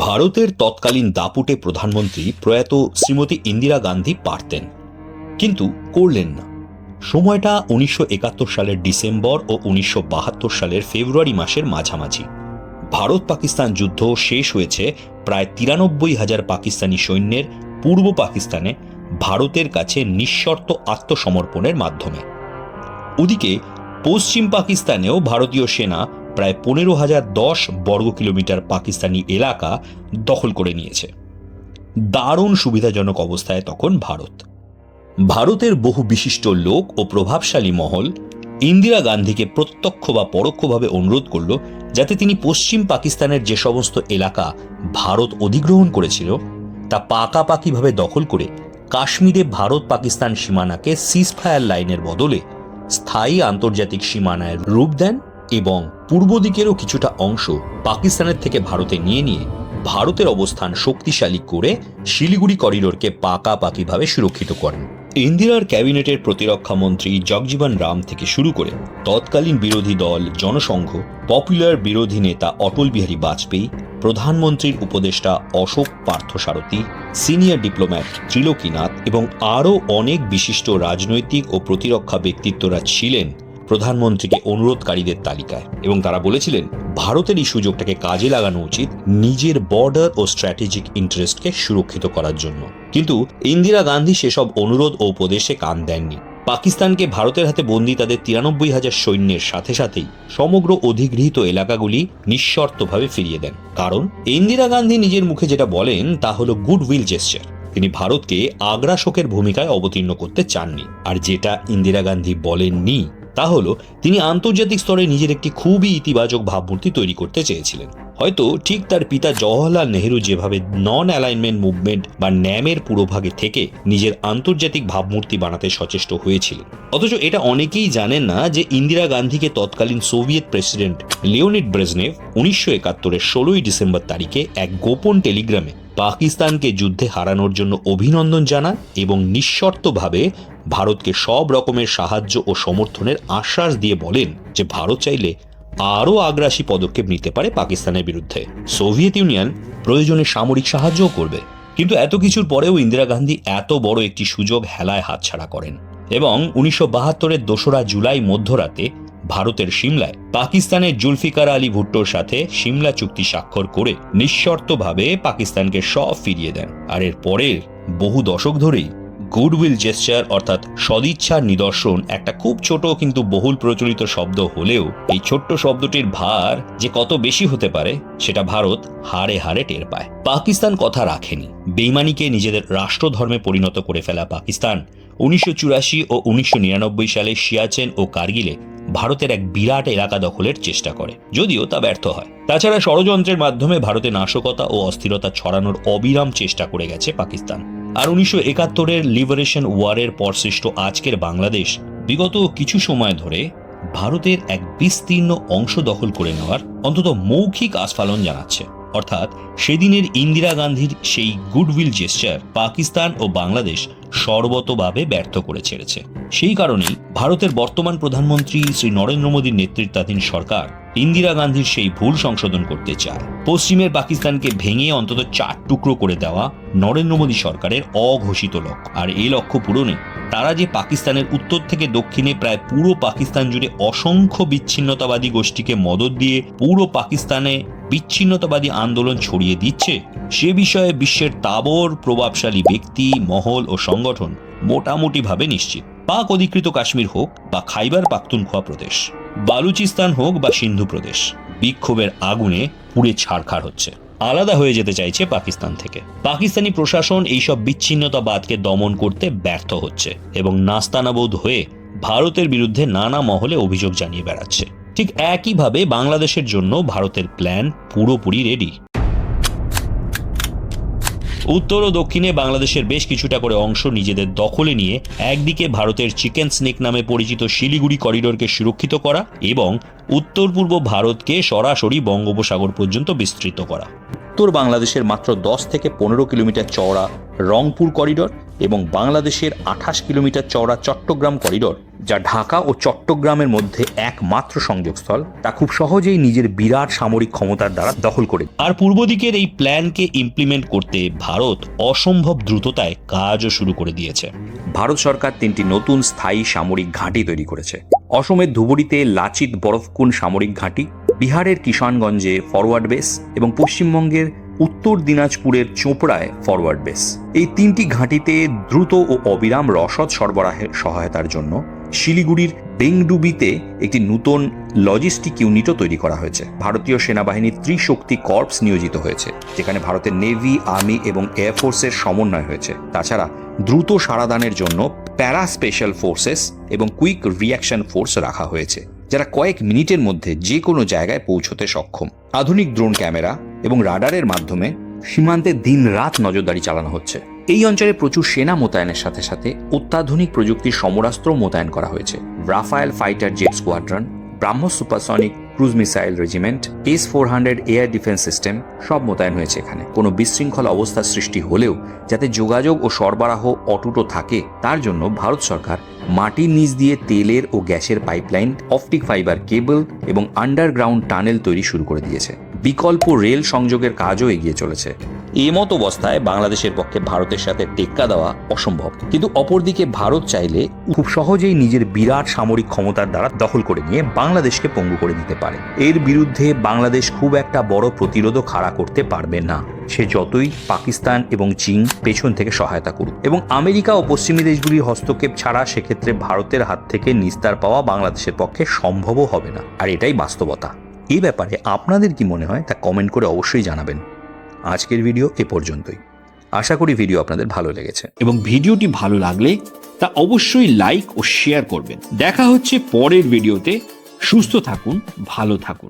ভারতের তৎকালীন দাপুটে প্রধানমন্ত্রী প্রয়াত শ্রীমতী ইন্দিরা গান্ধী পারতেন, কিন্তু করলেন না। সময়টা 1971 সালের ডিসেম্বর ও 1972 সালের ফেব্রুয়ারি মাসের মাঝামাঝি। ভারত পাকিস্তান যুদ্ধ শেষ হয়েছে প্রায় 93,000 পাকিস্তানি সৈন্যের পূর্ব পাকিস্তানে ভারতের কাছে নিঃশর্ত আত্মসমর্পণের মাধ্যমে। ওদিকে পশ্চিম পাকিস্তানেও ভারতীয় সেনা প্রায় 15,010 বর্গ কিলোমিটার পাকিস্তানি এলাকা দখল করে নিয়েছে। দারুণ সুবিধাজনক অবস্থায় তখন ভারতের বহু বিশিষ্ট লোক ও প্রভাবশালী মহল ইন্দিরা গান্ধীকে প্রত্যক্ষ বা পরোক্ষভাবে অনুরোধ করল যাতে তিনি পশ্চিম পাকিস্তানের যে সমস্ত এলাকা ভারত অধিগ্রহণ করেছিল তা পাকাপাকিভাবে দখল করে কাশ্মীরে ভারত পাকিস্তান সীমানাকে সিজফায়ার লাইনের বদলে স্থায়ী আন্তর্জাতিক সীমানায় রূপ দেন এবং পূর্ব দিকেরও কিছুটা অংশ পাকিস্তানের থেকে ভারতে নিয়ে ভারতের অবস্থান শক্তিশালী করে শিলিগুড়ি করিডোরকে পাকাপাকিভাবে সুরক্ষিত করেন। ইন্দিরার ক্যাবিনেটের প্রতিরক্ষা মন্ত্রী জগজীবন রাম থেকে শুরু করে তৎকালীন বিরোধী দল জনসংঘ, পপুলার বিরোধী নেতা অটল বিহারী বাজপেয়ী, প্রধানমন্ত্রীর উপদেষ্টা অশোক পার্থসারথী, সিনিয়র ডিপ্লোম্যাট ত্রিলোকীনাথ এবং আরও অনেক বিশিষ্ট রাজনৈতিক ও প্রতিরক্ষা ব্যক্তিত্বরা ছিলেন প্রধানমন্ত্রীকে অনুরোধকারীদের তালিকায়, এবং তারা বলেছিলেন ভারতের এই সুযোগটাকে কাজে লাগানো উচিত নিজের বর্ডার ও স্ট্র্যাটেজিক ইন্টারেস্টকে সুরক্ষিত করার জন্য। কিন্তু ইন্দিরা গান্ধী সেসব অনুরোধ ও উপদেশে কান দেননি। পাকিস্তানকে ভারতের হাতে বন্দী তাদের 93,000 সৈন্যের সাথে সাথেই সমগ্র অধিগৃহীত এলাকাগুলি নিঃশর্তভাবে ফিরিয়ে দেন। কারণ ইন্দিরা গান্ধী নিজের মুখে যেটা বলেন তা হলো গুডউইল জেস্চার। তিনি ভারতকে আগ্রাসকের ভূমিকায় অবতীর্ণ করতে চাননি। আর যেটা ইন্দিরা গান্ধী বলেননি তা হলো তিনি আন্তর্জাতিক স্তরে নিজের একটি খুবই ইতিবাচক ভাবমূর্তি তৈরি করতে চেয়েছিলেন। হয়তো ঠিক তার পিতা জওহরলাল নেহরু যেভাবে নন অ্যালাইনমেন্ট মুভমেন্ট বা ন্যামের পুরোভাগে থেকে নিজের আন্তর্জাতিক ভাবমূর্তি বানাতে সচেষ্ট হয়েছিলেন। অথচ এটা অনেকেই জানেন না যে ইন্দিরা গান্ধীকে তৎকালীন সোভিয়েত প্রেসিডেন্ট লিওনিড ব্রেজনেভ 1971-এর 16ই ডিসেম্বর তারিখে এক গোপন টেলিগ্রামে পাকিস্তানকে যুদ্ধে হারানোর জন্য অভিনন্দন জানান এবং নিঃশর্তভাবে ভারতকে সব রকমের সাহায্য ও সমর্থনের আশ্বাস দিয়ে বলেন যে ভারত চাইলে আরও আগ্রাসী পদক্ষেপ নিতে পারে পাকিস্তানের বিরুদ্ধে। সোভিয়েত ইউনিয়ন প্রয়োজনে সামরিক সাহায্যও করবে। কিন্তু এত কিছুর পরেও ইন্দিরা গান্ধী এত বড় একটি সুযোগ হেলায় হাতছাড়া করেন এবং 1972-এর 2রা জুলাই মধ্যরাতে ভারতের সিমলায় পাকিস্তানের জুলফিকার আলী ভুট্টোর সাথে সিমলা চুক্তি স্বাক্ষর করে নিঃশর্তভাবে পাকিস্তানকে সব ফিরিয়ে দেন। আর এর পরের বহু দশক ধরেই গুডউইল জেস্চার অর্থাৎ সদিচ্ছার নিদর্শন একটা খুব ছোট কিন্তু বহুল প্রচলিত শব্দ হলেও এই ছোট্ট শব্দটির ভার যে কত বেশি হতে পারে সেটা ভারত হাড়ে হাড়ে টের পায়। পাকিস্তান কথা রাখেনি। বেইমানিকে নিজেদের রাষ্ট্রধর্মে পরিণত করে ফেলা পাকিস্তান 1984 ও 1999 সালে সিয়াচেন ও কার্গিলে ভারতের এক বিরাট এলাকা দখলের চেষ্টা করে, যদিও তা ব্যর্থ হয়। তাছাড়া ষড়যন্ত্রের মাধ্যমে ভারতে নাশকতা ও অস্থিরতা ছড়ানোর অবিরাম চেষ্টা করে গেছে পাকিস্তান। আর 1971-এর লিবারেশন ওয়ারের পর সৃষ্ট আজকের বাংলাদেশ বিগত কিছু সময় ধরে ভারতের এক বিস্তীর্ণ অংশ দখল করে নেওয়ার অন্তত মৌখিক আস্ফালন জানাচ্ছে। অর্থাৎ সেদিনের ইন্দিরা গান্ধীর সেই গুডউইল জেস্চার পাকিস্তান ও বাংলাদেশ সর্বতভাবে ব্যর্থ করে ছেড়েছে। সেই কারণেই ভারতের বর্তমান প্রধানমন্ত্রী শ্রী নরেন্দ্র মোদীর নেতৃত্বাধীন সরকার ইন্দিরা গান্ধীর সেই ভুল সংশোধন করতে চায়। পশ্চিমের পাকিস্তানকে ভেঙে অন্তত 4 টুকরো করে দেওয়া নরেন্দ্র মোদী সরকারের অঘোষিত লক্ষ্য। আর এই লক্ষ্য পূরণে তারা যে পাকিস্তানের উত্তর থেকে দক্ষিণে প্রায় পুরো পাকিস্তান জুড়ে অসংখ্য বিচ্ছিন্নতাবাদী গোষ্ঠীকে মদত দিয়ে পুরো পাকিস্তানে বিচ্ছিন্নতাবাদী আন্দোলন ছড়িয়ে দিচ্ছে, সে বিষয়ে বিশ্বের তাবর প্রভাবশালী ব্যক্তি, মহল ও সংগঠন মোটামুটিভাবে নিশ্চিত। পাক অধিকৃত কাশ্মীর হোক বা খাইবার পাখতুনখোয়া প্রদেশ, বালুচিস্তান হোক বা সিন্ধু প্রদেশ, বিক্ষোভের আগুনে পুড়ে ছারখার হচ্ছে, আলাদা হয়ে যেতে চাইছে পাকিস্তান থেকে। পাকিস্তানি প্রশাসন এইসব বিচ্ছিন্নতাবাদকে দমন করতে ব্যর্থ হচ্ছে এবং নাস্তানাবুদ হয়ে ভারতের বিরুদ্ধে নানা মহলে অভিযোগ জানিয়ে বেড়াচ্ছে। ঠিক একইভাবে বাংলাদেশের জন্য ভারতের প্ল্যান পুরোপুরি রেডি। উত্তর ও দক্ষিণে বাংলাদেশের বেশ কিছুটা করে অংশ নিজেদের দখলে নিয়ে একদিকে ভারতের চিকেন স্নেক নামে পরিচিত শিলিগুড়ি করিডোরকে সুরক্ষিত করা এবং উত্তর পূর্ব ভারতকে সরাসরি বঙ্গোপসাগর পর্যন্ত বিস্তৃত করা। উত্তর বাংলাদেশের মাত্র 10 থেকে 15 কিলোমিটার চওড়া রংপুর করিডোর এবং বাংলাদেশের 28 কিলোমিটার চওড়া চট্টগ্রাম করিডোর, যা ঢাকা ও চট্টগ্রামের মধ্যে একমাত্র সংযোগস্থল, তা খুব সহজেই নিজের বিরাট সামরিক ক্ষমতার দ্বারা দখল করে। আর পূর্ব দিকের এই প্ল্যানকে ইমপ্লিমেন্ট করতে ভারত অসম্ভব দ্রুততায় কাজও শুরু করে দিয়েছে। ভারত সরকার 3টি নতুন স্থায়ী সামরিক ঘাঁটি তৈরি করেছে। অসমের ধুবুরিতে লাচিত বরফকুন সামরিক ঘাঁটি, বিহারের কিষানগঞ্জে ফরওয়ার্ড বেস এবং পশ্চিমবঙ্গের উত্তর দিনাজপুরের চোপড়ায় ফরওয়ার্ড বেস। এই 3টি ঘাঁটিতে দ্রুত ও অবিরাম রসদ সরবরাহের সহায়তার জন্য শিলিগুড়ির বেংডুবিতে একটি নতুন লজিস্টিক ইউনিটও তৈরি করা হয়েছে। ভারতীয় সেনাবাহিনীর ত্রিশক্তি কর্পস নিয়োজিত হয়েছে, যেখানে ভারতের নেভি, আর্মি এবং এয়ারফোর্সের সমন্বয় হয়েছে। তাছাড়া দ্রুত সাড়াদানের জন্য প্যারা স্পেশাল ফোর্সেস এবং কুইক রিয়াকশন ফোর্স রাখা হয়েছে, যারা কয়েক মিনিটের মধ্যে যে কোনো জায়গায় পৌঁছতে সক্ষম। আধুনিক ড্রোন ক্যামেরা এবং রাডারের মাধ্যমে সীমান্তে দিন-রাত নজরদারি চালানো হচ্ছে। এই অঞ্চলে প্রচুর সেনা মোতায়েনের সাথে সাথে অত্যাধুনিক প্রযুক্তির সমরাস্ত্র মোতায়েন করা হয়েছে। Rafale fighter jet squadron, BrahMos supersonic cruise missile regiment, S-400 air defence system সব মোতায়েন হয়েছে এখানে। কোনো বিশৃঙ্খল অবস্থার সৃষ্টি হলেও যাতে যোগাযোগ ও সরবরাহ অটুট থাকে, তার জন্য ভারত সরকার মাটির নিচ দিয়ে তেলের ও গ্যাসের পাইপলাইন, অপটিক ফাইবার কেবল এবং আন্ডারগ্রাউন্ড টানেল তৈরি শুরু করে দিয়েছে। বিকল্প রেল সংযোগের কাজও এগিয়ে চলেছে। এমত অবস্থায় বাংলাদেশের পক্ষে ভারতের সাথে টেক্কা দেওয়া অসম্ভব, কিন্তু অপরদিকে ভারত চাইলে খুব সহজেই নিজের বিরাট সামরিক ক্ষমতার দ্বারা দখল করে নিয়ে বাংলাদেশকে পঙ্গু করে দিতে পারে। এর বিরুদ্ধে বাংলাদেশ খুব একটা বড় প্রতিরোধও খাড়া করতে পারবে না, সে যতই পাকিস্তান এবং চীন পেছন থেকে সহায়তা করুক। এবং আমেরিকা ও পশ্চিমী দেশগুলির হস্তক্ষেপ ছাড়া সেক্ষেত্রে ভারতের হাত থেকে নিস্তার পাওয়া বাংলাদেশের পক্ষে সম্ভবও হবে না। আর এটাই বাস্তবতা। এই ব্যাপারে আপনাদের কি মনে হয় তা কমেন্ট করে অবশ্যই জানাবেন। আজকের ভিডিও এ পর্যন্তই। আশা করি ভিডিও আপনাদের ভালো লেগেছে, এবং ভিডিওটি ভালো লাগলে তা অবশ্যই লাইক ও শেয়ার করবেন। দেখা হচ্ছে পরের ভিডিওতে। সুস্থ থাকুন, ভালো থাকুন।